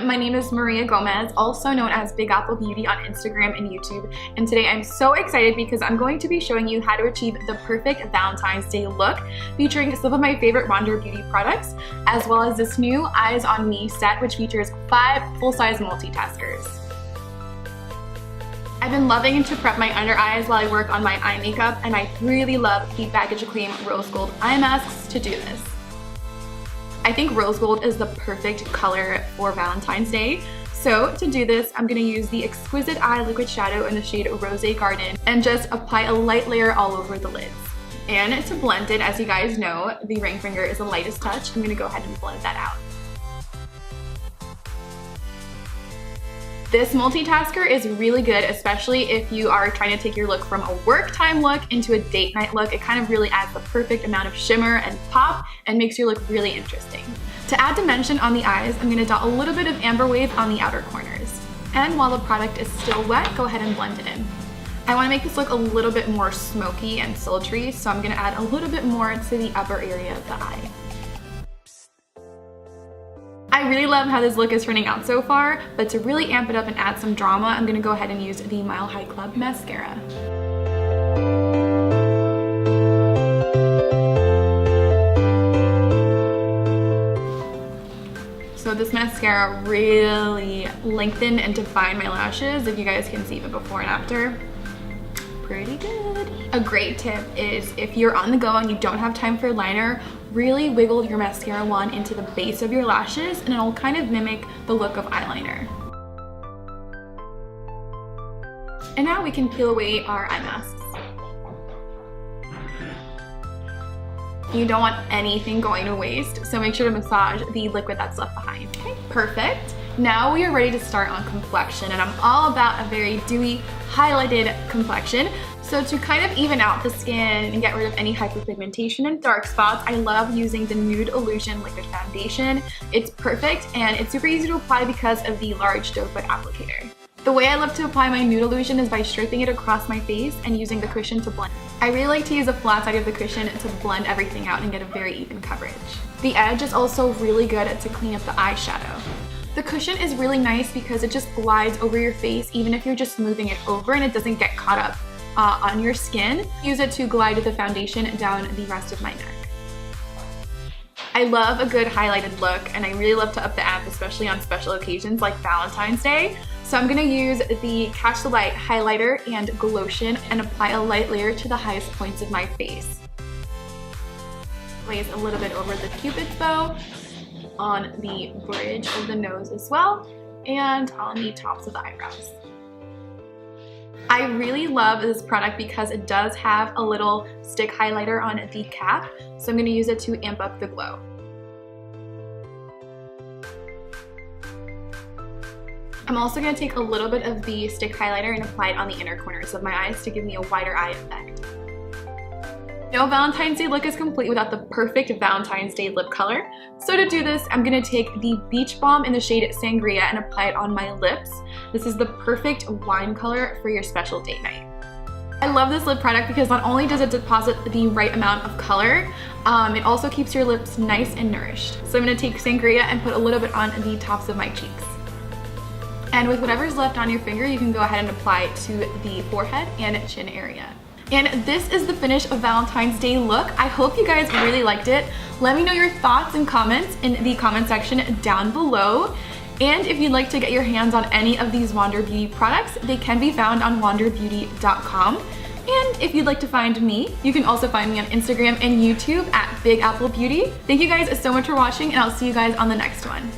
my name is Maria Gomez, also known as Big Apple Beauty on Instagram and YouTube, and today I'm so excited because I'm going to be showing you how to achieve the perfect Valentine's Day look, featuring some of my favorite Wander Beauty products, as well as this new Eyes on Me set, which features 5 full-size multitaskers. I've been loving to prep my under eyes while I work on my eye makeup, and I really love the Baggage Acclaim Rose Gold eye masks to do this. I think rose gold is the perfect color for Valentine's Day. So to do this, I'm going to use the Exquisite Eye Liquid Shadow in the shade Rosé Garden and just apply a light layer all over the lids. And to blend it, as you guys know, the ring finger is the lightest touch. I'm going to go ahead and blend that out. This multitasker is really good, especially if you are trying to take your look from a work time look into a date night look. It kind of really adds the perfect amount of shimmer and pop and makes your look really interesting. To add dimension on the eyes, I'm going to dot a little bit of amber wave on the outer corners. And while the product is still wet, go ahead and blend it in. I want to make this look a little bit more smoky and sultry, so I'm going to add a little bit more to the upper area of the eye. I really love how this look is turning out so far, but to really amp it up and add some drama, I'm going to go ahead and use the Mile High Club mascara. So this mascara really lengthened and defined my lashes, if you guys can see the before and after. Pretty good. A great tip is if you're on the go and you don't have time for liner, really wiggle your mascara wand into the base of your lashes and it'll kind of mimic the look of eyeliner. And now we can peel away our eye masks. You don't want anything going to waste, so make sure to massage the liquid that's left behind. Okay, perfect. Now we are ready to start on complexion, and I'm all about a very dewy, highlighted complexion. So to kind of even out the skin and get rid of any hyperpigmentation and dark spots, I love using the NUDE Illusion Liquid Foundation. It's perfect and it's super easy to apply because of the large doe foot applicator. The way I love to apply my NUDE Illusion is by striping it across my face and using the cushion to blend. I really like to use the flat side of the cushion to blend everything out and get a very even coverage. The edge is also really good to clean up the eyeshadow. The cushion is really nice because it just glides over your face even if you're just moving it over and it doesn't get caught up on your skin. Use it to glide the foundation down the rest of my neck. I love a good highlighted look and I really love to up the amp, especially on special occasions like Valentine's Day. So I'm going to use the Catch the Light highlighter and GLOWTION and apply a light layer to the highest points of my face. Place a little bit over the Cupid's bow, on the bridge of the nose as well, and on the tops of the eyebrows. I really love this product because it does have a little stick highlighter on the cap, so I'm going to use it to amp up the glow. I'm also going to take a little bit of the stick highlighter and apply it on the inner corners of my eyes to give me a wider eye effect. No Valentine's Day look is complete without the perfect Valentine's Day lip color. So to do this, I'm going to take the Beach Balm in the shade Sangria and apply it on my lips. This is the perfect wine color for your special date night. I love this lip product because not only does it deposit the right amount of color, it also keeps your lips nice and nourished. So I'm going to take Sangria and put a little bit on the tops of my cheeks. And with whatever's left on your finger, you can go ahead and apply it to the forehead and chin area. And this is the finish of Valentine's Day look. I hope you guys really liked it. Let me know your thoughts and comments in the comment section down below. And if you'd like to get your hands on any of these Wander Beauty products, they can be found on wanderbeauty.com. And if you'd like to find me, you can also find me on Instagram and YouTube at Big Apple Beauty. Thank you guys so much for watching, and I'll see you guys on the next one.